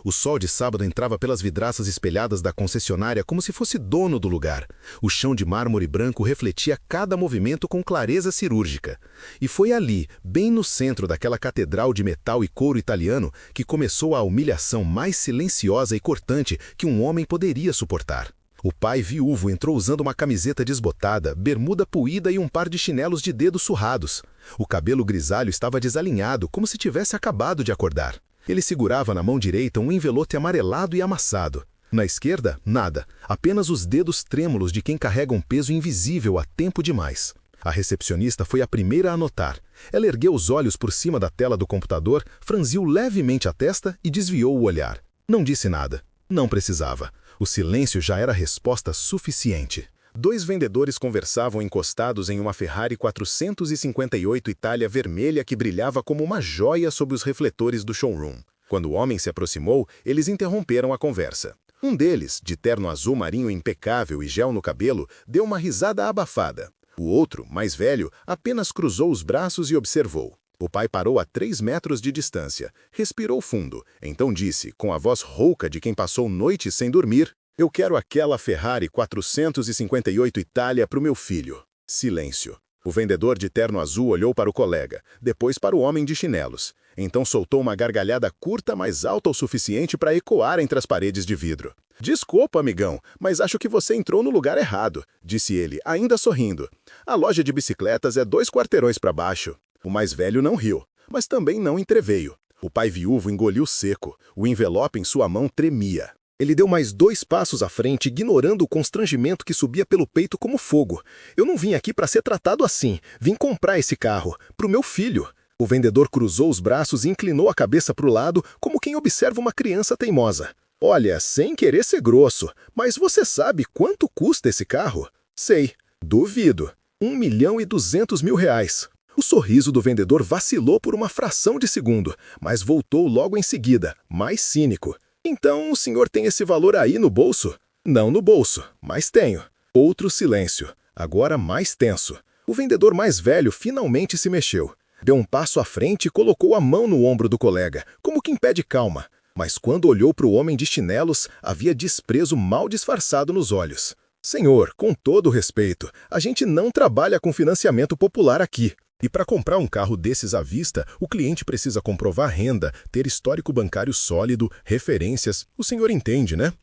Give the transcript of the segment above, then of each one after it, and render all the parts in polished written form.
O sol de sábado entrava pelas vidraças espelhadas da concessionária como se fosse dono do lugar. O chão de mármore branco refletia cada movimento com clareza cirúrgica. E foi ali, bem no centro daquela catedral de metal e couro italiano, que começou a humilhação mais silenciosa e cortante que um homem poderia suportar. O pai viúvo entrou usando uma camiseta desbotada, bermuda puída e um par de chinelos de dedos surrados. O cabelo grisalho estava desalinhado, como se tivesse acabado de acordar. Ele segurava na mão direita um envelope amarelado e amassado. Na esquerda, nada, apenas os dedos trêmulos de quem carrega um peso invisível há tempo demais. A recepcionista foi a primeira a notar. Ela ergueu os olhos por cima da tela do computador, franziu levemente a testa e desviou o olhar. Não disse nada. Não precisava. O silêncio já era resposta suficiente. Dois vendedores conversavam encostados em uma Ferrari 458 Itália vermelha que brilhava como uma joia sob os refletores do showroom. Quando o homem se aproximou, eles interromperam a conversa. Um deles, de terno azul marinho impecável e gel no cabelo, deu uma risada abafada. O outro, mais velho, apenas cruzou os braços e observou. O pai parou a 3 metros de distância, respirou fundo, então disse, com a voz rouca de quem passou noites sem dormir: "Eu quero aquela Ferrari 458 Itália para o meu filho." Silêncio. O vendedor de terno azul olhou para o colega, depois para o homem de chinelos. Então soltou uma gargalhada curta, mas alta o suficiente para ecoar entre as paredes de vidro. "Desculpa, amigão, mas acho que você entrou no lugar errado", disse ele, ainda sorrindo. "A loja de bicicletas é 2 quarteirões para baixo." O mais velho não riu, mas também não entreveio. O pai viúvo engoliu seco. O envelope em sua mão tremia. Ele deu mais 2 passos à frente, ignorando o constrangimento que subia pelo peito como fogo. "Eu não vim aqui para ser tratado assim. Vim comprar esse carro. Para o meu filho." O vendedor cruzou os braços e inclinou a cabeça para o lado, como quem observa uma criança teimosa. "Olha, sem querer ser grosso, mas você sabe quanto custa esse carro?" "Sei." "Duvido. R$ 1.200.000. O sorriso do vendedor vacilou por uma fração de segundo, mas voltou logo em seguida, mais cínico. "Então o senhor tem esse valor aí no bolso?" "Não no bolso, mas tenho." Outro silêncio, agora mais tenso. O vendedor mais velho finalmente se mexeu. Deu um passo à frente e colocou a mão no ombro do colega, como quem pede calma. Mas quando olhou para o homem de chinelos, havia desprezo mal disfarçado nos olhos. "Senhor, com todo respeito, a gente não trabalha com financiamento popular aqui. E para comprar um carro desses à vista, o cliente precisa comprovar renda, ter histórico bancário sólido, referências. O senhor entende, né?"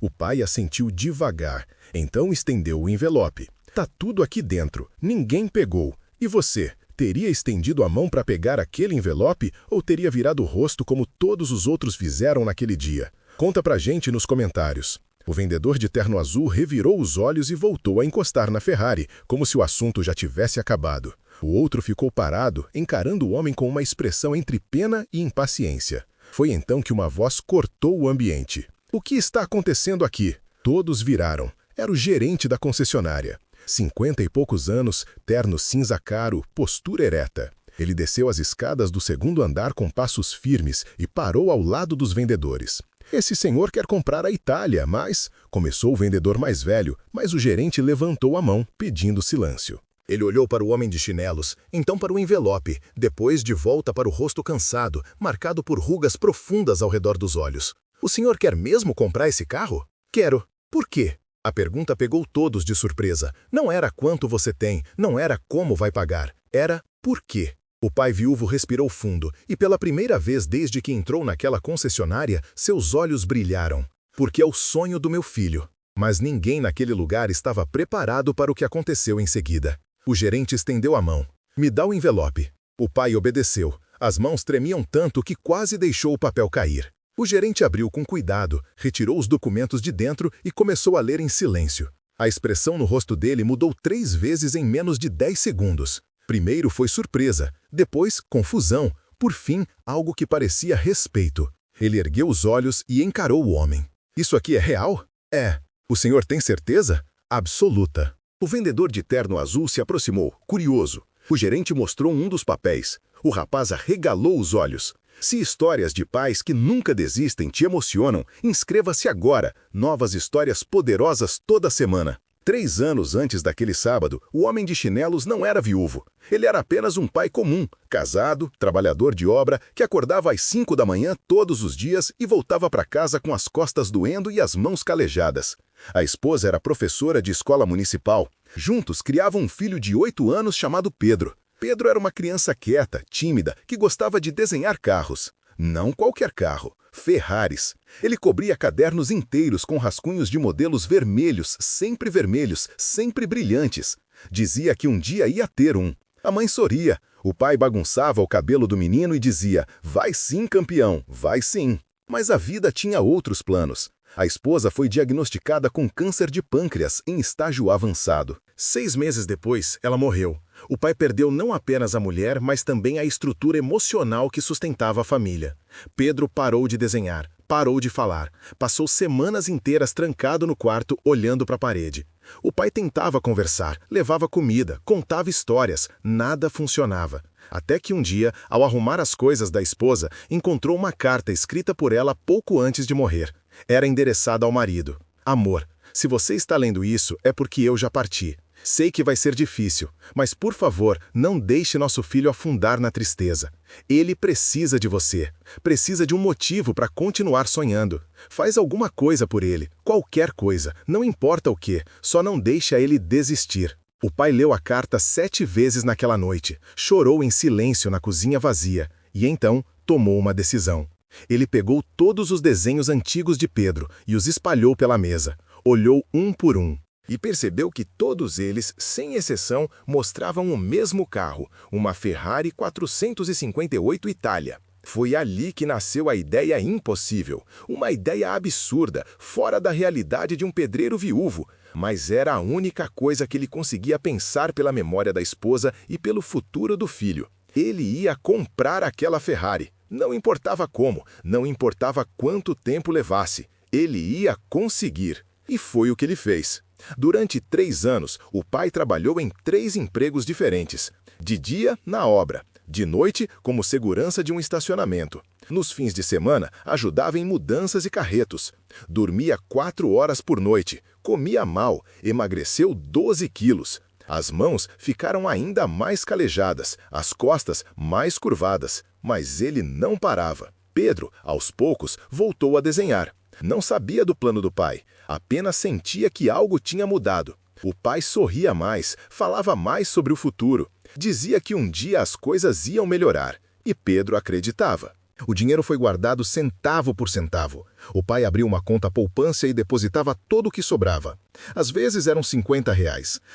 O pai assentiu devagar, então estendeu o envelope. "Tá tudo aqui dentro, ninguém pegou. E você, teria estendido a mão para pegar aquele envelope ou teria virado o rosto como todos os outros fizeram naquele dia? Conta pra gente nos comentários." O vendedor de terno azul revirou os olhos e voltou a encostar na Ferrari, como se o assunto já tivesse acabado. O outro ficou parado, encarando o homem com uma expressão entre pena e impaciência. Foi então que uma voz cortou o ambiente. "O que está acontecendo aqui?" Todos viraram. Era o gerente da concessionária. 50 e poucos anos, terno cinza claro, postura ereta. Ele desceu as escadas do 2º andar com passos firmes e parou ao lado dos vendedores. "Esse senhor quer comprar a Itália, mas..." Começou o vendedor mais velho, mas o gerente levantou a mão, pedindo silêncio. Ele olhou para o homem de chinelos, então para o envelope, depois de volta para o rosto cansado, marcado por rugas profundas ao redor dos olhos. "O senhor quer mesmo comprar esse carro?" "Quero." "Por quê?" A pergunta pegou todos de surpresa. Não era quanto você tem, não era como vai pagar. Era por quê. O pai viúvo respirou fundo, e pela primeira vez desde que entrou naquela concessionária, seus olhos brilharam. "Porque é o sonho do meu filho." Mas ninguém naquele lugar estava preparado para o que aconteceu em seguida. O gerente estendeu a mão. "Me dá o envelope." O pai obedeceu. As mãos tremiam tanto que quase deixou o papel cair. O gerente abriu com cuidado, retirou os documentos de dentro e começou a ler em silêncio. A expressão no rosto dele mudou 3 vezes em menos de 10 segundos. Primeiro foi surpresa, depois confusão, por fim algo que parecia respeito. Ele ergueu os olhos e encarou o homem. "Isso aqui é real?" "É." "O senhor tem certeza?" "Absoluta." O vendedor de terno azul se aproximou, curioso. O gerente mostrou um dos papéis. O rapaz arregalou os olhos. Se histórias de pais que nunca desistem te emocionam, inscreva-se agora. Novas histórias poderosas toda semana. 3 anos antes daquele sábado, o homem de chinelos não era viúvo. Ele era apenas um pai comum, casado, trabalhador de obra, que acordava às 5 da manhã todos os dias e voltava para casa com as costas doendo e as mãos calejadas. A esposa era professora de escola municipal. Juntos criavam um filho de 8 anos chamado Pedro. Pedro era uma criança quieta, tímida, que gostava de desenhar carros. Não qualquer carro, Ferraris. Ele cobria cadernos inteiros com rascunhos de modelos vermelhos, sempre brilhantes. Dizia que um dia ia ter um. A mãe sorria. O pai bagunçava o cabelo do menino e dizia: "Vai sim, campeão, vai sim." Mas a vida tinha outros planos. A esposa foi diagnosticada com câncer de pâncreas em estágio avançado. 6 meses depois, ela morreu. O pai perdeu não apenas a mulher, mas também a estrutura emocional que sustentava a família. Pedro parou de desenhar, parou de falar. Passou semanas inteiras trancado no quarto, olhando para a parede. O pai tentava conversar, levava comida, contava histórias. Nada funcionava. Até que um dia, ao arrumar as coisas da esposa, encontrou uma carta escrita por ela pouco antes de morrer. Era endereçada ao marido. "Amor, se você está lendo isso, é porque eu já parti. Sei que vai ser difícil, mas por favor, não deixe nosso filho afundar na tristeza. Ele precisa de você. Precisa de um motivo para continuar sonhando. Faz alguma coisa por ele, qualquer coisa, não importa o que, só não deixa ele desistir." O pai leu a carta 7 vezes naquela noite, chorou em silêncio na cozinha vazia, e então tomou uma decisão. Ele pegou todos os desenhos antigos de Pedro e os espalhou pela mesa. Olhou um por um. E percebeu que todos eles, sem exceção, mostravam o mesmo carro, uma Ferrari 458 Itália. Foi ali que nasceu a ideia impossível, uma ideia absurda, fora da realidade de um pedreiro viúvo, mas era a única coisa que ele conseguia pensar pela memória da esposa e pelo futuro do filho. Ele ia comprar aquela Ferrari. Não importava como, não importava quanto tempo levasse. Ele ia conseguir. E foi o que ele fez. Durante 3 anos, o pai trabalhou em 3 empregos diferentes. De dia, na obra. De noite, como segurança de um estacionamento. Nos fins de semana, ajudava em mudanças e carretos. Dormia 4 horas por noite. Comia mal. Emagreceu 12 quilos. As mãos ficaram ainda mais calejadas, as costas mais curvadas. Mas ele não parava. Pedro, aos poucos, voltou a desenhar. Não sabia do plano do pai, apenas sentia que algo tinha mudado. O pai sorria mais, falava mais sobre o futuro. Dizia que um dia as coisas iam melhorar, e Pedro acreditava. O dinheiro foi guardado centavo por centavo. O pai abriu uma conta poupança e depositava todo o que sobrava. Às vezes eram R$ 50,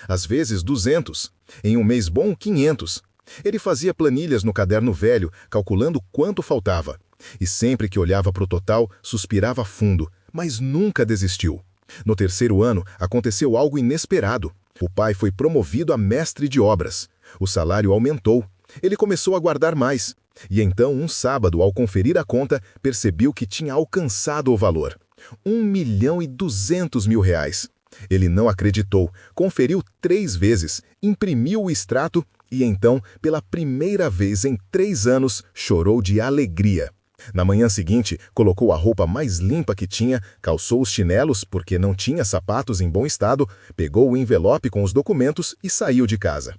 às vezes 200. Em um mês bom, 500. Ele fazia planilhas no caderno velho, calculando quanto faltava. E sempre que olhava para o total, suspirava fundo, mas nunca desistiu. No 3º ano, aconteceu algo inesperado. O pai foi promovido a mestre de obras. O salário aumentou. Ele começou a guardar mais. E então, um sábado, ao conferir a conta, percebeu que tinha alcançado o valor. R$ 1.200.000. Ele não acreditou, conferiu 3 vezes, imprimiu o extrato e então, pela primeira vez em 3 anos, chorou de alegria. Na manhã seguinte, colocou a roupa mais limpa que tinha, calçou os chinelos porque não tinha sapatos em bom estado, pegou o envelope com os documentos e saiu de casa.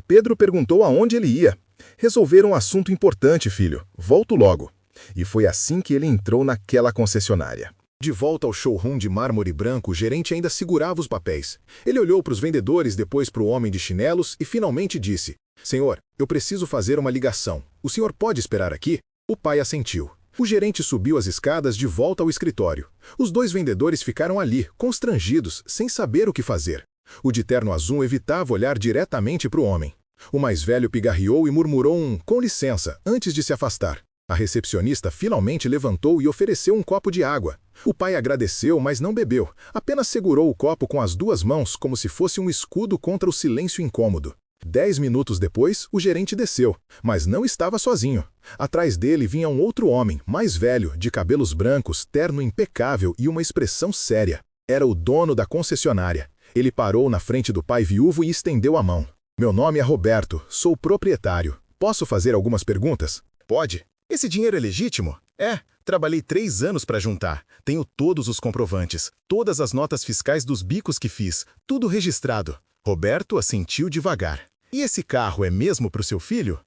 Pedro perguntou aonde ele ia. "Resolver um assunto importante, filho. Volto logo." E foi assim que ele entrou naquela concessionária. De volta ao showroom de mármore branco, o gerente ainda segurava os papéis. Ele olhou para os vendedores, depois para o homem de chinelos e finalmente disse: "Senhor, eu preciso fazer uma ligação. O senhor pode esperar aqui?" O pai assentiu. O gerente subiu as escadas de volta ao escritório. Os 2 vendedores ficaram ali, constrangidos, sem saber o que fazer. O de terno azul evitava olhar diretamente para o homem. O mais velho pigarreou e murmurou um "com licença" antes de se afastar. A recepcionista finalmente levantou e ofereceu um copo de água. O pai agradeceu, mas não bebeu. Apenas segurou o copo com as 2 mãos como se fosse um escudo contra o silêncio incômodo. 10 minutos depois, o gerente desceu, mas não estava sozinho. Atrás dele vinha um outro homem, mais velho, de cabelos brancos, terno impecável e uma expressão séria. Era o dono da concessionária. Ele parou na frente do pai viúvo e estendeu a mão. "Meu nome é Roberto, sou proprietário. Posso fazer algumas perguntas?" "Pode. Esse dinheiro é legítimo?" Trabalhei 3 anos para juntar. Tenho todos os comprovantes, todas as notas fiscais dos bicos que fiz, tudo registrado. Roberto assentiu devagar. E esse carro é mesmo para o seu filho?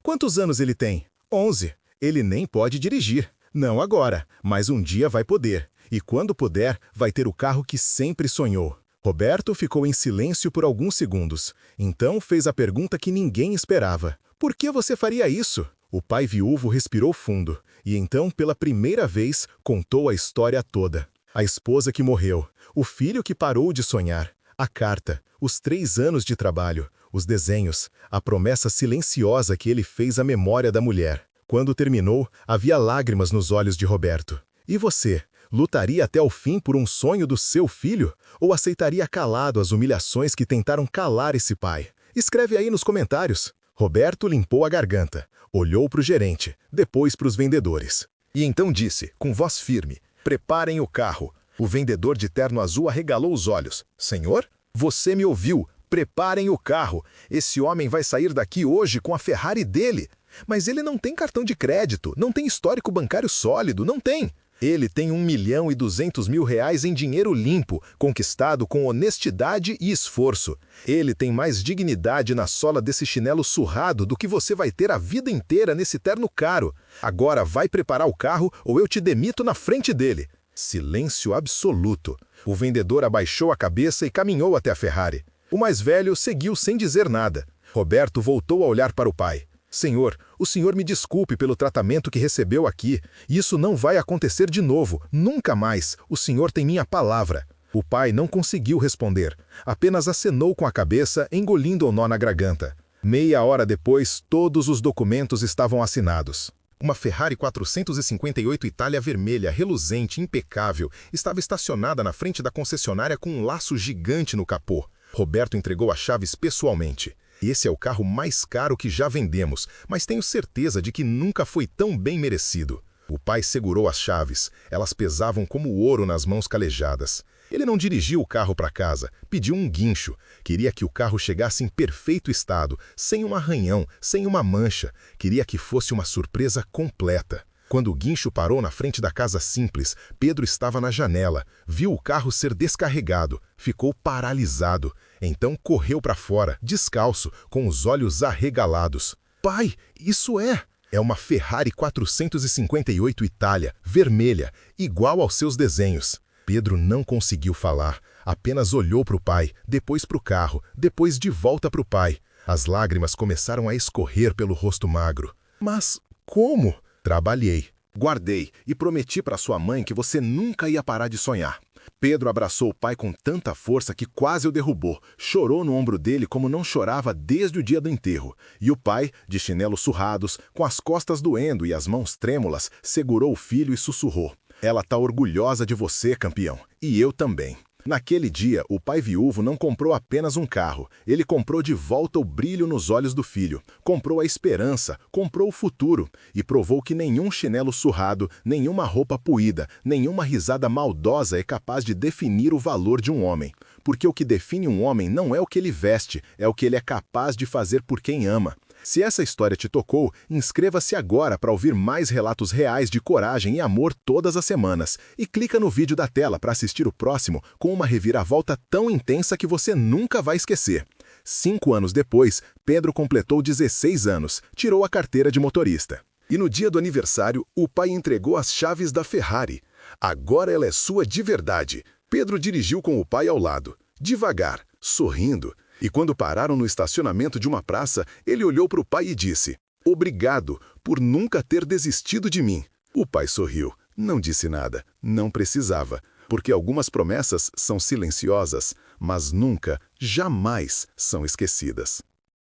Quantos anos ele tem? 11. Ele nem pode dirigir. Não agora, mas um dia vai poder. E quando puder, vai ter o carro que sempre sonhou. Roberto ficou em silêncio por alguns segundos. Então fez a pergunta que ninguém esperava. Por que você faria isso? O pai viúvo respirou fundo. E então, pela primeira vez, contou a história toda. A esposa que morreu. O filho que parou de sonhar. A carta. Os 3 anos de trabalho. Os desenhos. A promessa silenciosa que ele fez à memória da mulher. Quando terminou, havia lágrimas nos olhos de Roberto. E você? Lutaria até o fim por um sonho do seu filho? Ou aceitaria calado as humilhações que tentaram calar esse pai? Escreve aí nos comentários. Roberto limpou a garganta, olhou para o gerente, depois para os vendedores. E então disse, com voz firme, preparem o carro. O vendedor de terno azul arregalou os olhos. Senhor? Você me ouviu. Preparem o carro. Esse homem vai sair daqui hoje com a Ferrari dele. Mas ele não tem cartão de crédito, não tem histórico bancário sólido, não tem. Ele tem R$1.200.000 em dinheiro limpo, conquistado com honestidade e esforço. Ele tem mais dignidade na sola desse chinelo surrado do que você vai ter a vida inteira nesse terno caro. Agora vai preparar o carro ou eu te demito na frente dele. Silêncio absoluto. O vendedor abaixou a cabeça e caminhou até a Ferrari. O mais velho seguiu sem dizer nada. Roberto voltou a olhar para o pai. Senhor, o senhor me desculpe pelo tratamento que recebeu aqui. Isso não vai acontecer de novo, nunca mais. O senhor tem minha palavra. O pai não conseguiu responder. Apenas acenou com a cabeça, engolindo o nó na garganta. Meia hora depois, todos os documentos estavam assinados. Uma Ferrari 458 Itália vermelha, reluzente, impecável, estava estacionada na frente da concessionária com um laço gigante no capô. Roberto entregou as chaves pessoalmente. Esse é o carro mais caro que já vendemos, mas tenho certeza de que nunca foi tão bem merecido. O pai segurou as chaves. Elas pesavam como ouro nas mãos calejadas. Ele não dirigiu o carro para casa, pediu um guincho. Queria que o carro chegasse em perfeito estado, sem um arranhão, sem uma mancha. Queria que fosse uma surpresa completa. Quando o guincho parou na frente da casa simples, Pedro estava na janela, viu o carro ser descarregado, ficou paralisado. Então correu para fora, descalço, com os olhos arregalados. Pai, isso é! É uma Ferrari 458 Itália, vermelha, igual aos seus desenhos. Pedro não conseguiu falar, apenas olhou para o pai, depois para o carro, depois de volta para o pai. As lágrimas começaram a escorrer pelo rosto magro. Mas como? Trabalhei, guardei e prometi para sua mãe que você nunca ia parar de sonhar. Pedro abraçou o pai com tanta força que quase o derrubou. Chorou no ombro dele como não chorava desde o dia do enterro. E o pai, de chinelos surrados, com as costas doendo e as mãos trêmulas, segurou o filho e sussurrou. Ela tá orgulhosa de você, campeão. E eu também. Naquele dia, o pai viúvo não comprou apenas um carro. Ele comprou de volta o brilho nos olhos do filho. Comprou a esperança, comprou o futuro. E provou que nenhum chinelo surrado, nenhuma roupa puída, nenhuma risada maldosa é capaz de definir o valor de um homem. Porque o que define um homem não é o que ele veste, é o que ele é capaz de fazer por quem ama. Se essa história te tocou, inscreva-se agora para ouvir mais relatos reais de coragem e amor todas as semanas. E clica no vídeo da tela para assistir o próximo com uma reviravolta tão intensa que você nunca vai esquecer. 5 anos depois, Pedro completou 16 anos, tirou a carteira de motorista. E no dia do aniversário, o pai entregou as chaves da Ferrari. Agora ela é sua de verdade. Pedro dirigiu com o pai ao lado, devagar, sorrindo. E quando pararam no estacionamento de uma praça, ele olhou para o pai e disse: "Obrigado por nunca ter desistido de mim." O pai sorriu, não disse nada, não precisava, porque algumas promessas são silenciosas, mas nunca, jamais são esquecidas.